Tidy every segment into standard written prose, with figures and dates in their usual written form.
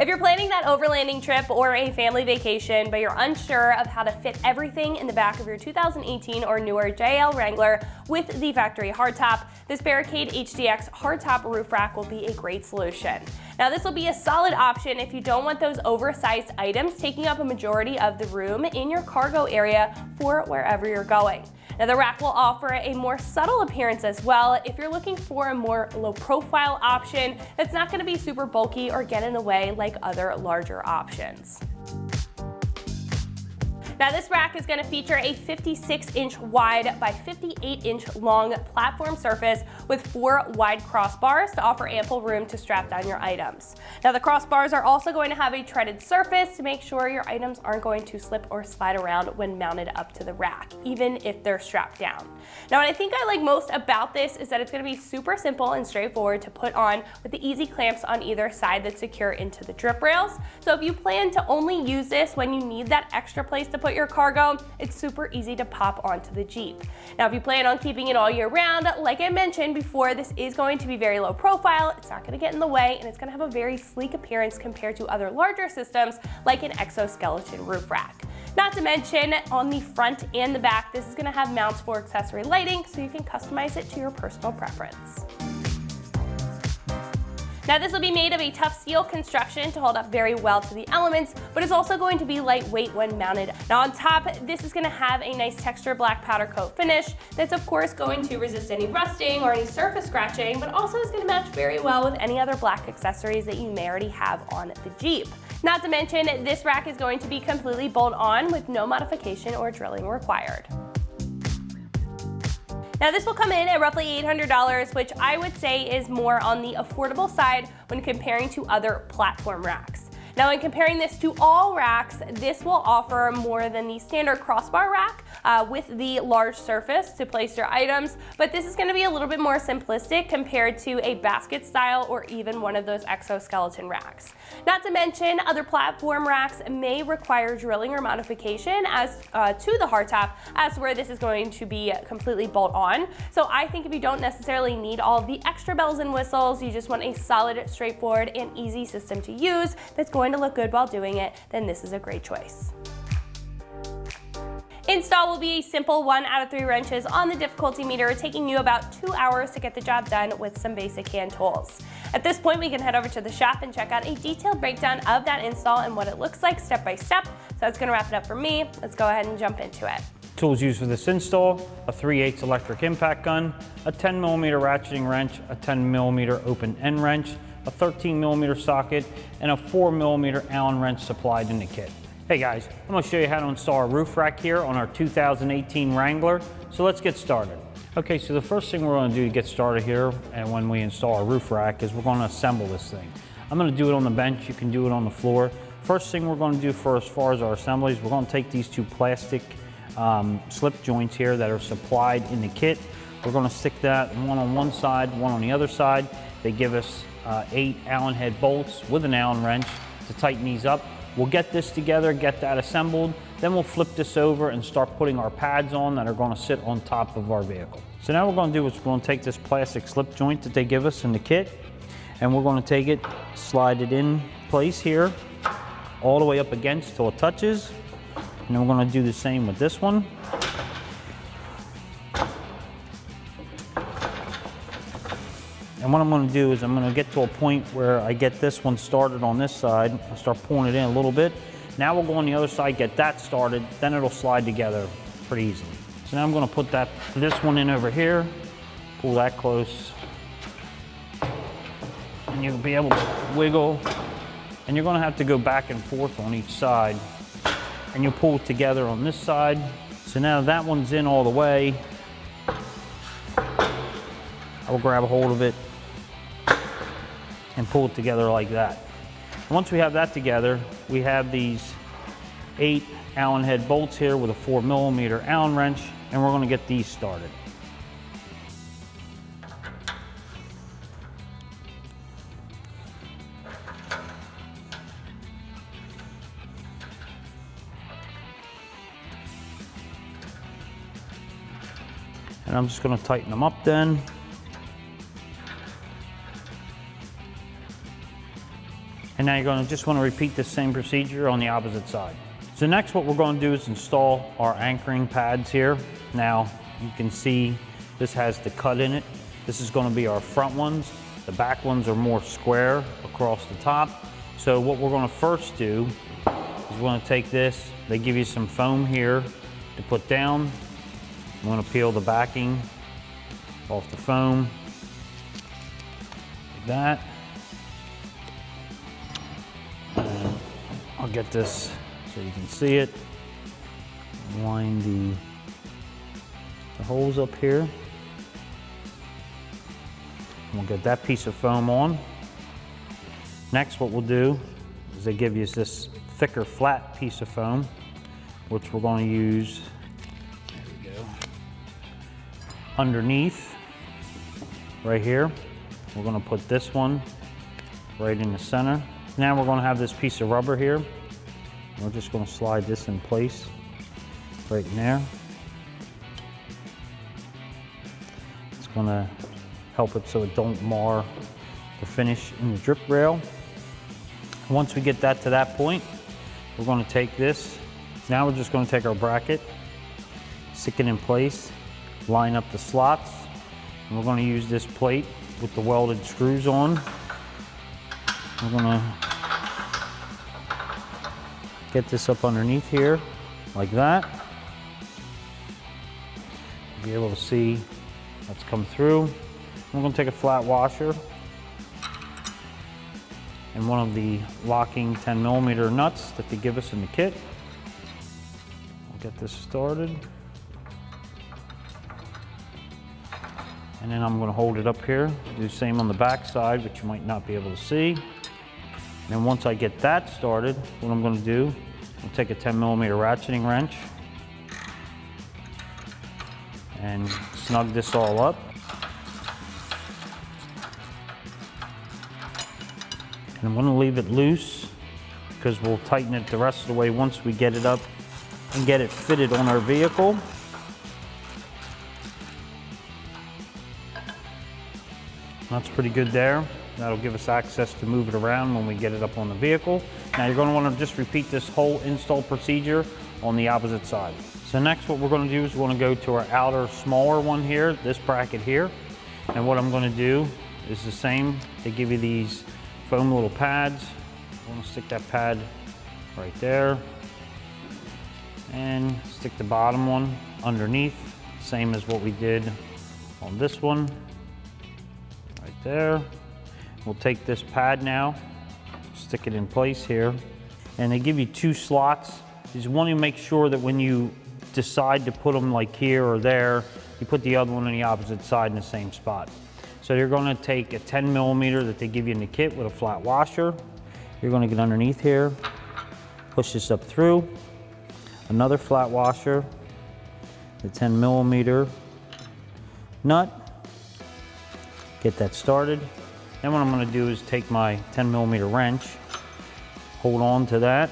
If you're planning that overlanding trip or a family vacation, but you're unsure of how to fit everything in the back of your 2018 or newer JL Wrangler with the factory hardtop, this Barricade HDX hardtop roof rack will be a great solution. Now this will be a solid option if you don't want those oversized items taking up a majority of the room in your cargo area for wherever you're going. Now the rack will offer a more subtle appearance as well if you're looking for a more low profile option that's not going to be super bulky or get in the way like other larger options. Now this rack is going to feature a 56-inch wide by 58-inch long platform surface with 4 wide crossbars to offer ample room to strap down your items. Now the crossbars are also going to have a treaded surface to make sure your items aren't going to slip or slide around when mounted up to the rack, even if they're strapped down. Now what I think I like most about this is that it's going to be super simple and straightforward to put on with the easy clamps on either side that secure into the drip rails. So if you plan to only use this when you need that extra place to put your cargo, it's super easy to pop onto the Jeep. Now if you plan on keeping it all year round, like I mentioned before, this is going to be very low profile, it's not going to get in the way, and it's going to have a very sleek appearance compared to other larger systems like an exoskeleton roof rack. Not to mention, on the front and the back, this is going to have mounts for accessory lighting, so you can customize it to your personal preference. Now this will be made of a tough steel construction to hold up very well to the elements, but it's also going to be lightweight when mounted. Now on top, this is going to have a nice texture black powder coat finish that's of course going to resist any rusting or any surface scratching, but also is going to match very well with any other black accessories that you may already have on the Jeep. Not to mention, this rack is going to be completely bolt-on with no modification or drilling required. Now this will come in at roughly $800, which I would say is more on the affordable side when comparing to other platform racks. Now in comparing this to all racks, this will offer more than the standard crossbar rack with the large surface to place your items, but this is going to be a little bit more simplistic compared to a basket style or even one of those exoskeleton racks. Not to mention, other platform racks may require drilling or modification as to the hardtop, as where this is going to be completely bolt-on. So I think if you don't necessarily need all the extra bells and whistles, you just want a solid, straightforward, and easy system to use that's going to look good while doing it, then this is a great choice. Install will be a simple 1 out of 3 wrenches on the difficulty meter, taking you about 2 hours to get the job done with some basic hand tools. At this point, we can head over to the shop and check out a detailed breakdown of that install and what it looks like step by step. So that's going to wrap it up for me. Let's go ahead and jump into it. Tools used for this install: a 3/8 electric impact gun, a 10mm ratcheting wrench, a 10mm open end wrench, a 13mm socket, and a 4mm Allen wrench supplied in the kit. Hey guys, I'm going to show you how to install a roof rack here on our 2018 Wrangler, so let's get started. Okay, so the first thing we're going to do to get started here, and when we install a roof rack, is we're going to assemble this thing. I'm going to do it on the bench, you can do it on the floor. First thing we're going to do for as far as our assemblies, we're going to take these 2 plastic slip joints here that are supplied in the kit. We're going to stick that one on one side, one on the other side. They give us 8 Allen head bolts with an Allen wrench to tighten these up. We'll get this together, get that assembled, then we'll flip this over and start putting our pads on that are going to sit on top of our vehicle. So now what we're going to do is we're going to take this plastic slip joint that they give us in the kit, and we're going to take it, slide it in place here, all the way up against till it touches, and then we're going to do the same with this one. And what I'm going to do is I'm going to get to a point where I get this one started on this side. I'll start pulling it in a little bit. Now we'll go on the other side, get that started, then it'll slide together pretty easily. So now I'm going to put this one in over here, pull that close, and you'll be able to wiggle. And you're going to have to go back and forth on each side, and you'll pull it together on this side. So now that one's in all the way, I will grab a hold of it and pull it together like that. And once we have that together, we have these 8 Allen head bolts here with a 4mm Allen wrench, and we're going to get these started. And I'm just going to tighten them up then. And now you're going to just want to repeat the same procedure on the opposite side. So next what we're going to do is install our anchoring pads here. Now you can see this has the cut in it. This is going to be our front ones. The back ones are more square across the top. So what we're going to first do is we're going to take this. They give you some foam here to put down. I'm going to peel the backing off the foam like that. And I'll get this so you can see it. Line the holes up here. We'll get that piece of foam on. Next, what we'll do is they give you this thicker, flat piece of foam, which we're going to use, there we go, underneath, right here. We're going to put this one right in the center. Now we're going to have this piece of rubber here. We're just going to slide this in place, right in there. It's going to help it so it don't mar the finish in the drip rail. Once we get that to that point, we're going to take this. Now we're just going to take our bracket, stick it in place, line up the slots, and we're going to use this plate with the welded screws on. We're going to get this up underneath here, like that. You'll be able to see that's come through. We're going to take a flat washer and one of the locking 10mm nuts that they give us in the kit. We'll get this started. And then I'm going to hold it up here. Do the same on the back side, which you might not be able to see. And then once I get that started, what I'm going to do, I'll take a 10mm ratcheting wrench and snug this all up. And I'm going to leave it loose because we'll tighten it the rest of the way once we get it up and get it fitted on our vehicle. That's pretty good there. That'll give us access to move it around when we get it up on the vehicle. Now you're going to want to just repeat this whole install procedure on the opposite side. So next what we're going to do is we're going to go to our outer smaller one here, this bracket here. And what I'm going to do is the same. They give you these foam little pads. I'm going to stick that pad right there and stick the bottom one underneath, same as what we did on this one, right there. We'll take this pad now, stick it in place here, and they give you two slots. You just want to make sure that when you decide to put them like here or there, you put the other one on the opposite side in the same spot. So you're going to take a 10mm that they give you in the kit with a flat washer. You're going to get underneath here, push this up through, another flat washer, the 10mm nut, get that started. Then what I'm going to do is take my 10mm wrench, hold on to that,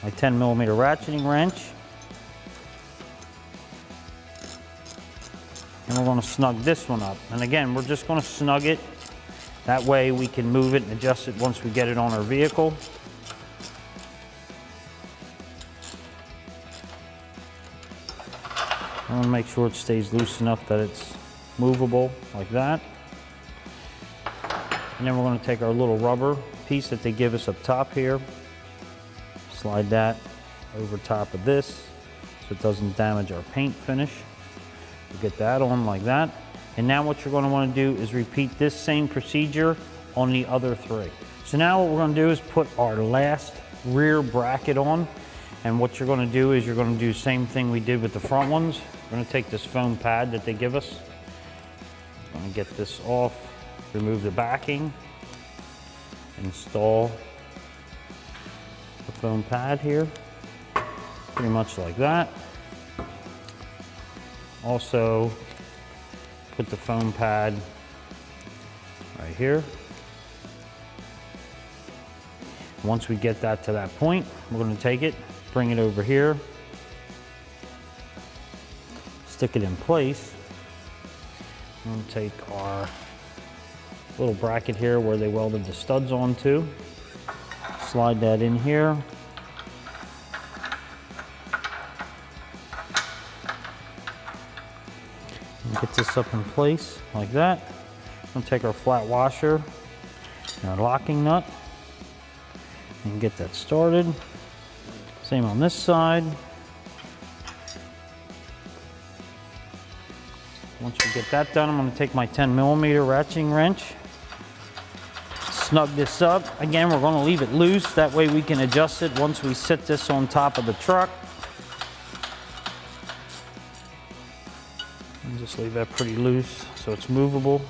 my 10mm ratcheting wrench, and we're going to snug this one up. And again, we're just going to snug it. That way we can move it and adjust it once we get it on our vehicle. I want to make sure it stays loose enough that it's movable like that. And then we're going to take our little rubber piece that they give us up top here, slide that over top of this so it doesn't damage our paint finish. We'll get that on like that. And now what you're going to want to do is repeat this same procedure on the other three. So now what we're going to do is put our last rear bracket on. And what you're going to do is you're going to do the same thing we did with the front ones. We're going to take this foam pad that they give us. I'm going to get this off, remove the backing, install the foam pad here, pretty much like that. Also, put the foam pad right here. Once we get that to that point, we're going to take it, bring it over here, stick it in place. I'm going to take our little bracket here where they welded the studs onto, Slide that in here. And get this up in place like that. I'm going to take our flat washer and our locking nut and get that started. Same on this side. Once we get that done, I'm going to take my 10mm ratcheting wrench, snug this up. Again, we're going to leave it loose. That way we can adjust it once we sit this on top of the truck. And just leave that pretty loose so it's movable.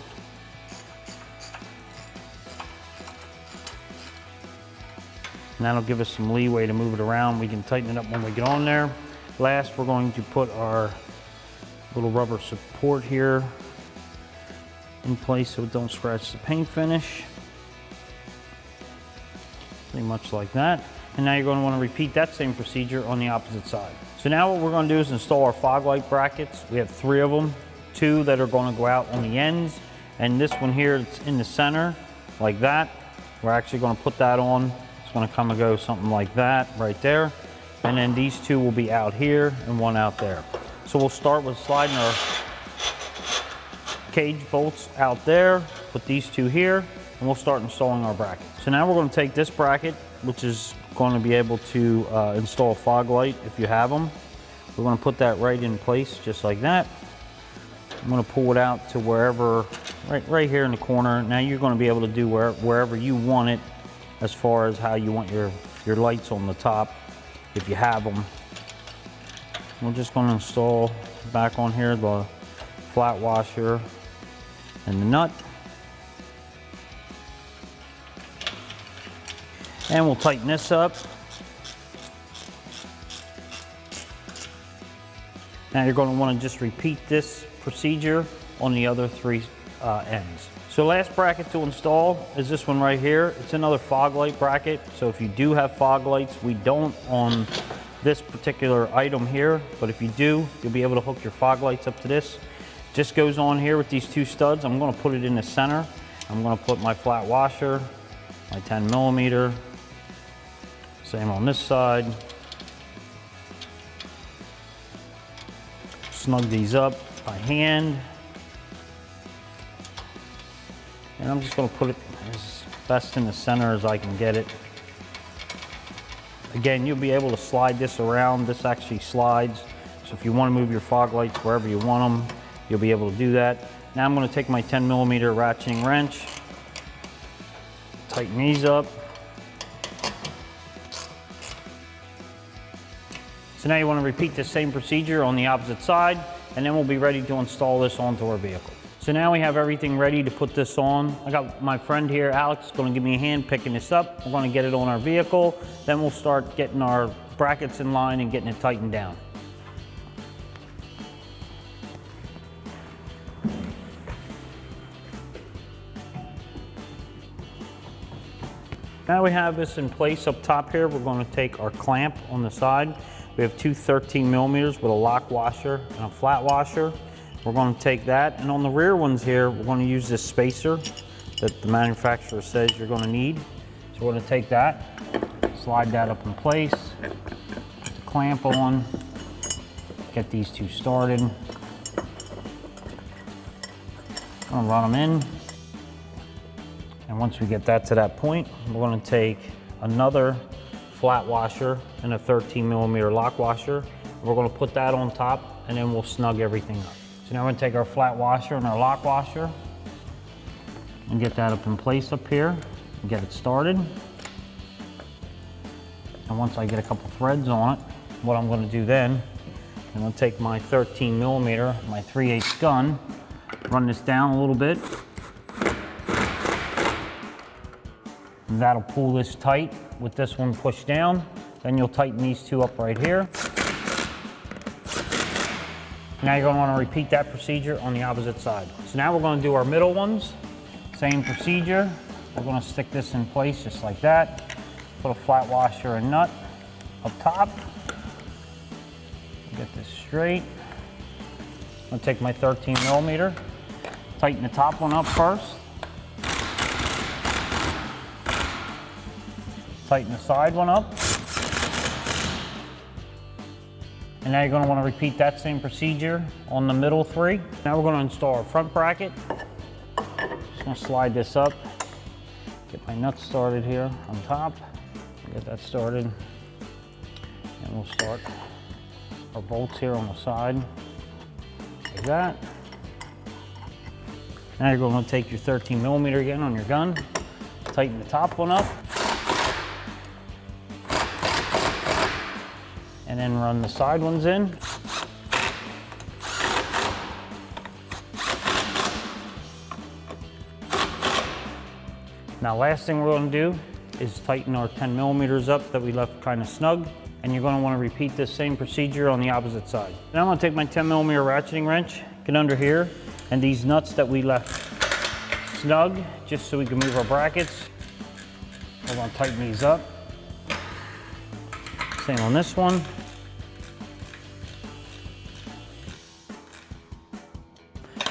And that'll give us some leeway to move it around. We can tighten it up when we get on there. Last, we're going to put our little rubber support here in place so it don't scratch the paint finish. Pretty much like that. And now you're going to want to repeat that same procedure on the opposite side. So now what we're going to do is install our fog light brackets. We have 3 of them, 2 that are going to go out on the ends, and this one here that's in the center like that. We're actually going to put that on. It's going to come and go something like that right there. And then these 2 will be out here and 1 out there. So we'll start with sliding our cage bolts out there, put these 2 here, and we'll start installing our bracket. So now we're going to take this bracket, which is going to be able to install a fog light if you have them. We're going to put that right in place just like that. I'm going to pull it out to wherever, right here in the corner. Now you're going to be able to do wherever you want it as far as how you want your lights on the top if you have them. We're just going to install back on here the flat washer and the nut. And we'll tighten this up. Now you're going to want to just repeat this procedure on the other 3 ends. So last bracket to install is this one right here. It's another fog light bracket. So if you do have fog lights, we don't on this particular item here, but if you do, you'll be able to hook your fog lights up to this. Just goes on here with these 2 studs. I'm going to put it in the center. I'm going to put my flat washer, my 10mm, same on this side. Snug these up by hand. And I'm just going to put it as best in the center as I can get it. Again, you'll be able to slide this around. This actually slides. So if you want to move your fog lights wherever you want them, you'll be able to do that. Now I'm going to take my 10mm ratcheting wrench, tighten these up. So now you want to repeat the same procedure on the opposite side, and then we'll be ready to install this onto our vehicle. So now we have everything ready to put this on. I got my friend here, Alex, going to give me a hand picking this up. We're going to get it on our vehicle. Then we'll start getting our brackets in line and getting it tightened down. Now we have this in place up top here. We're going to take our clamp on the side. We have 2 13mm with a lock washer and a flat washer. We're going to take that, and on the rear ones here, we're going to use this spacer that the manufacturer says you're going to need. So we're going to take that, slide that up in place, put the clamp on, get these 2 started. I'm going to run them in. And once we get that to that point, we're going to take another flat washer and a 13mm lock washer. We're going to put that on top, and then we'll snug everything up. So now we're going to take our flat washer and our lock washer and get that up in place up here and get it started. And once I get a couple threads on it, what I'm going to do then, I'm going to take my 13mm, my 3/8 gun, run this down a little bit. And that'll pull this tight with this one pushed down. Then you'll tighten these 2 up right here. Now you're going to want to repeat that procedure on the opposite side. So now we're going to do our middle ones. Same procedure. We're going to stick this in place just like that. Put a flat washer and nut up top. Get this straight. I'm going to take my 13mm, tighten the top one up first. Tighten the side one up. And now you're going to want to repeat that same procedure on the middle 3. Now we're going to install our front bracket. Just going to slide this up. Get my nuts started here on top. Get that started. And we'll start our bolts here on the side. Like that. Now you're going to take your 13 millimeter again on your gun. Tighten the top one up. And then run the side ones in. Now last thing we're going to do is tighten our 10 millimeters up that we left kind of snug. And you're going to want to repeat this same procedure on the opposite side. Now I'm going to take my 10 millimeter ratcheting wrench, get under here, and these nuts that we left snug, just so we can move our brackets. We're going to tighten these up. Same on this one.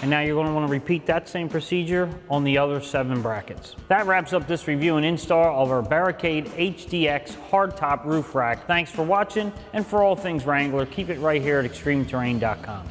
And now you're going to want to repeat that same procedure on the other 7 brackets. That wraps up this review and install of our Barricade HDX hardtop roof rack. Thanks for watching, and for all things Wrangler, keep it right here at ExtremeTerrain.com.